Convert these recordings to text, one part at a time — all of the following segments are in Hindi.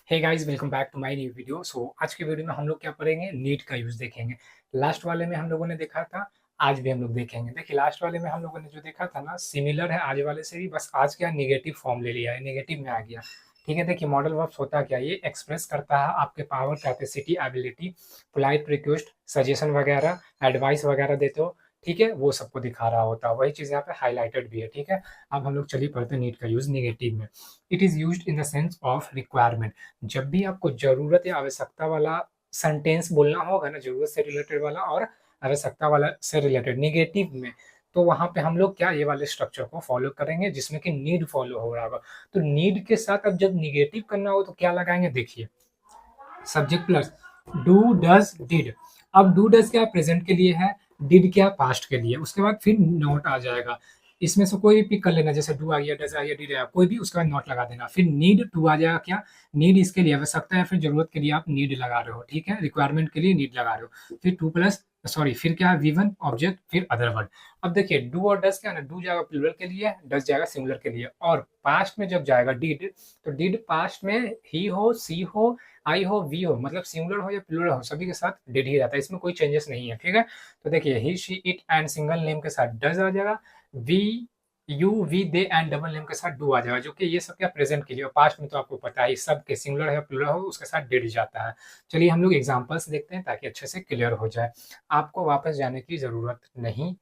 Hey guys, welcome back to my new video. आज के वीडियो में हम लोग क्या पढ़ेंगे, नीड का यूज देखेंगे। लास्ट वाले में हम लोगों ने देखा था, आज भी हम लोग देखेंगे। देखिए, लास्ट वाले में हम लोगों ने जो देखा था ना, सिमिलर है आज वाले से भी, बस आज क्या नेगेटिव फॉर्म ले लिया है, नेगेटिव में आ गया। ठीक है, देखिए मॉडल वर्ब्स होता क्या, ये एक्सप्रेस करता है आपके power, capacity, ability, polite request, suggestion वगैरह, एडवाइस वगैरह देते हो। ठीक है, वो सबको दिखा रहा होता है, वही चीज़ यहाँ पे हाईलाइटेड भी है। ठीक है, अब हम लोग चलिए पढ़ते हैं नीड का यूज नेगेटिव में। It is used in the sense of requirement. जब भी आपको ज़रूरत या आवश्यकता वाला सेंटेंस बोलना होगा ना, ज़रूरत से रिलेटेड वाला और आवश्यकता वाला से रिलेटेड नेगेटिव में, तो वहाँ पे हम लोग क्या ये वाले स्ट्रक्चर को फॉलो करेंगे जिसमें कि नीड फॉलो हो रहा होगा। तो नीड के साथ अब जब नेगेटिव करना हो तो क्या लगाएंगे, देखिए subject plus do does did. अब डू डज क्या प्रेजेंट के लिए है, डिड क्या पास्ट के लिए, उसके बाद फिर नोट आ जाएगा। इसमें से कोई भी पिक कर लेना, जैसे डू आ गया, डज आ गया, डिड आया, कोई भी, उसके बाद नोट लगा देना। फिर नीड टू आ जाएगा, क्या नीड इसके लिए आवश्यकता है, फिर जरूरत के लिए आप नीड लगा रहे हो। ठीक है, रिक्वायरमेंट के लिए नीड लगा रहे हो। फिर टू प्लस सॉरी फिर क्या है, वी1 ऑब्जेक्ट, फिर अदर वर्ड। अब देखिए डू और डज क्या है ना, डू जाएगा प्लूरल के लिए, डज जाएगा सिंगुलर के लिए। और पास्ट में जब जाएगा डिड, तो डिड पास्ट में ही हो, सी हो, आई हो, वी हो, मतलब सिंगुलर हो या प्लूरल हो, सभी के साथ डिड ही रहता है, इसमें कोई चेंजेस नहीं है। ठीक है, तो देखिए he, she, it and single name के साथ डज आ जाएगा, we, you, we, they and double name के साथ डू आ जाएगा, जो कि ये सब क्या प्रेजेंट के लिए। और पास्ट में तो आपको पता है सब के सिंगुलर है प्लूरल हो उसके साथ डिड जाता है। चलिए हम लोग एग्जांपल्स देखते हैं ताकि अच्छे से क्लियर हो जाए। आपको वापस जाने की जरूरत नहीं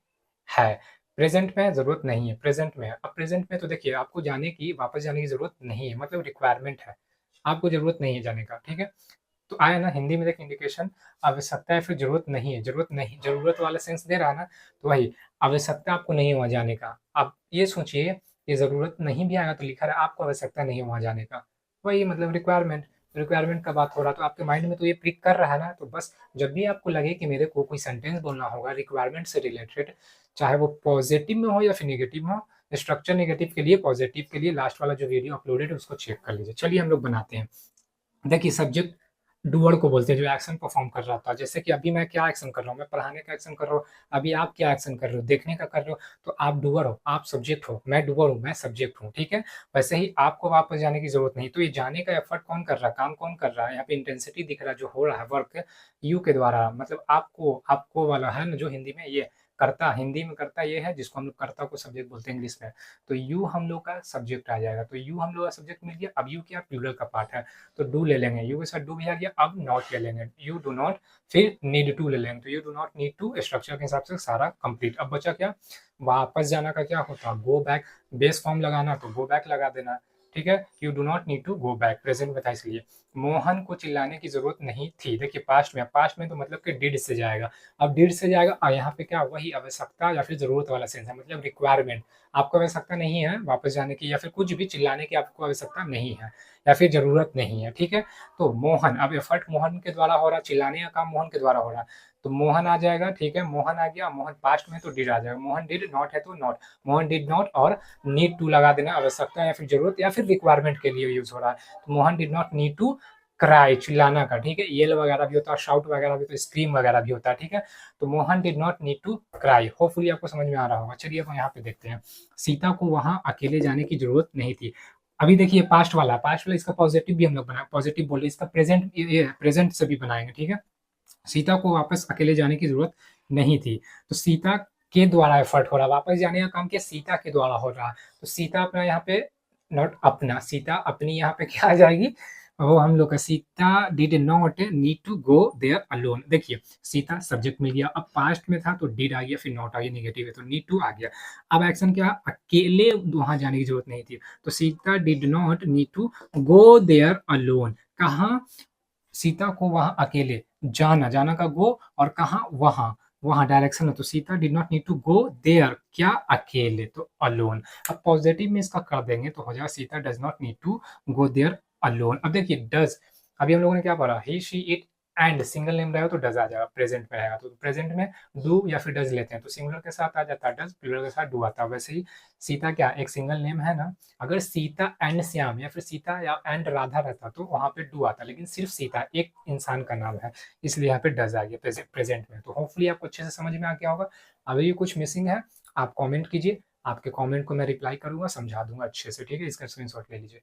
है, प्रेजेंट में जरूरत नहीं है, प्रेजेंट में है। अब प्रेजेंट में तो देखिए आपको जाने की, वापस जाने की जरूरत नहीं है, मतलब रिक्वायरमेंट है, आपको जरूरत नहीं है जाने का। ठीक है, तो आया ना हिंदी में, देख इंडिकेशन, आवश्यकता है, फिर जरूरत नहीं है, जरूरत नहीं, जरूरत वाला सेंस दे रहा है ना, तो वही आवश्यकता आपको नहीं है वहाँ जाने का। आप ये सोचिए, ये जरूरत नहीं भी आएगा तो लिखा रहा है आपको आवश्यकता नहीं है वहाँ जाने का, वही मतलब रिक्वायरमेंट। रिक्वायरमेंट का बात हो रहा तो आपके माइंड में तो ये प्रिक कर रहा है ना। तो बस जब भी आपको लगे कि मेरे को कोई सेंटेंस बोलना होगा रिक्वायरमेंट से रिलेटेड, चाहे वो पॉजिटिव में हो या फिर निगेटिव में हो, स्ट्रक्चर नेगेटिव के लिए, पॉजिटिव के लिए लास्ट वाला जो वीडियो अपलोडेड है उसको चेक कर लीजिए। चलिए हम लोग बनाते हैं। देखिए सब्जेक्ट डूअर को बोलते हैं, जो एक्शन परफॉर्म कर रहा था। जैसे कि अभी मैं क्या एक्शन कर रहा हूँ, मैं पढ़ाने का एक्शन कर रहा हूँ, अभी आप क्या एक्शन कर रहे हो, देखने का कर रहे हो। तो आप डूअर हो, आप सब्जेक्ट हो, मैं डूअर हूँ, मैं सब्जेक्ट हूँ। ठीक है, वैसे ही आपको वापस जाने की जरूरत नहीं। तो ये जाने का एफर्ट कौन कर रहा है, काम कौन कर रहा है, यहाँ पे इंटेंसिटी दिख रहा है जो हो रहा है वर्क, यू के द्वारा, मतलब आपको, आपको वाला है ना, जो हिंदी में ये करता, हिंदी में करता ये है जिसको हम लोग कर्ता को सब्जेक्ट बोलते हैं इंग्लिश में। तो यू हम लोग का सब्जेक्ट आ जाएगा, तो यू हम लोग का सब्जेक्ट मिल गया। अब यू क्या, प्लूरल का पार्ट है, तो डू ले लेंगे, यू के साथ डू भी आ गया। अब नॉट ले लेंगे, यू डू नॉट, फिर नीड टू ले लेंगे, तो you do not need to, structure के हिसाब से सारा कंप्लीट। अब बचा क्या, वापस जाना का क्या होता, गो बैक। बेस फॉर्म लगाना तो गो बैक लगा देना। ठीक है, you do not need to go back, present में था इसलिए। मोहन को चिल्लाने की जरूरत नहीं थी, देखिए पास्ट में, पास्ट में तो मतलब कि डिड से जाएगा। अब डिड से जाएगा और यहाँ पे क्या, वही आवश्यकता या फिर जरूरत वाला सेंस है, मतलब रिक्वायरमेंट। आपको आवश्यकता नहीं है वापस जाने की, या फिर कुछ भी चिल्लाने की आपको आवश्यकता नहीं है, या फिर ज़रूरत नहीं है। ठीक है, तो मोहन, अब एफर्ट मोहन के द्वारा हो रहा, चिल्लाने का काम मोहन के द्वारा हो रहा, तो मोहन आ जाएगा। ठीक है, मोहन आ गया, मोहन पास्ट में तो डिड आ जाएगा, मोहन डिड, नॉट है तो नॉट, मोहन डिड नॉट, और नीड टू लगा देना, आवश्यकता या फिर जरूरत या फिर रिक्वायरमेंट के लिए यूज हो रहा है। तो Mohan did not need to cry, चिल्लाना का। ठीक है, येल वगैरह भी होता है, शाउट वगैरह भी, तो स्क्रीम वगैरह भी होता है। ठीक है, तो Mohan did not need to cry. Hopefully आपको समझ में आ रहा होगा। चलिए अब यहाँ पे देखते हैं, सीता को वहां अकेले जाने की जरूरत नहीं थी। अभी देखिए पास्ट वाला, पास्ट वाला इसका पॉजिटिव भी हम लोग बना, पॉजिटिव बोले, इसका प्रेजेंट, ये प्रेजेंट से भी बनाएंगे। ठीक है, सीता को वापस अकेले जाने की जरूरत नहीं थी, तो सीता के द्वारा एफर्ट हो रहा, वापस जाने का काम क्या सीता के द्वारा हो रहा। तो सीता अपना यहाँ पे, नॉट अपना, सीता अपनी यहाँ पे क्या आ जाएगी, वो हम लोग का, Sita did not need to go there alone. देखिए सीता सब्जेक्ट मिल गया, अब पास्ट में था तो डिड आ गया, फिर नॉट आ गया, नेगेटिव है तो नीड टू आ गया। अब एक्शन क्या, अकेले वहां जाने की जरूरत नहीं थी, तो Sita did not need to go there alone. कहाँ, सीता को वहां अकेले जाना, जाना का गो, और कहा वहां, वहां डायरेक्शन है, तो Sita did not need to go there, क्या अकेले, तो अलोन। अब पॉजिटिव में इसका कर देंगे तो हो जाएगा Sita does not need to go there alone. अब देखिए डज, अभी हम लोगों ने क्या पढ़ा, he, she, it and single name रहेगा तो डज आ जाएगा, प्रेजेंट में रहेगा तो प्रेजेंट में डू या फिर डज लेते हैं, तो सिंगुलर के साथ आ जाता है डज, प्लूरल के साथ डू आता है। वैसे ही सीता क्या एक सिंगल नेम है ना, अगर सीता एंड श्याम या फिर सीता या एंड राधा रहता तो वहां पे डू आता, लेकिन सिर्फ सीता एक इंसान का नाम है, इसलिए यहाँ पे डज आ गया प्रेजेंट में। तो होपफुली आपको अच्छे से समझ में आ गया होगा। अभी भी कुछ मिसिंग है, आप कमेंट कीजिए, आपके कमेंट को मैं रिप्लाई करूंगा, समझा दूंगा अच्छे से। ठीक है, इसका स्क्रीनशॉट ले लीजिए।